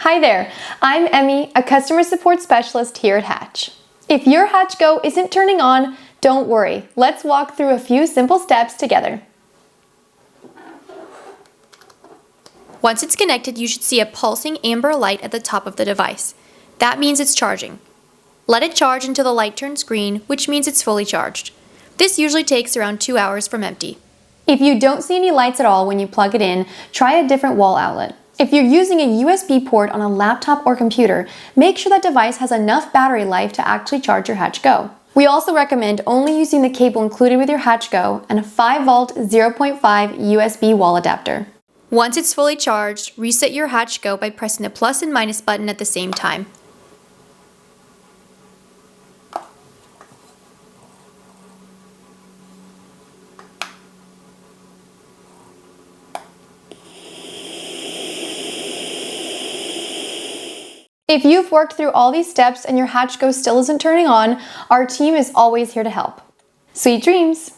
Hi there, I'm Emmy, a customer support specialist here at Hatch. If your Hatch Go isn't turning on, don't worry. Let's walk through a few simple steps together. Once it's connected, you should see a pulsing amber light at the top of the device. That means it's charging. Let it charge until the light turns green, which means it's fully charged. This usually takes around 2 hours from empty. If you don't see any lights at all when you plug it in, try a different wall outlet. If you're using a USB port on a laptop or computer, make sure that device has enough battery life to actually charge your Hatch Go. We also recommend only using the cable included with your Hatch Go and a 5-volt 0.5 USB wall adapter. Once it's fully charged, reset your Hatch Go by pressing the plus and minus button at the same time. If you've worked through all these steps and your Hatch Go still isn't turning on, our team is always here to help. Sweet dreams!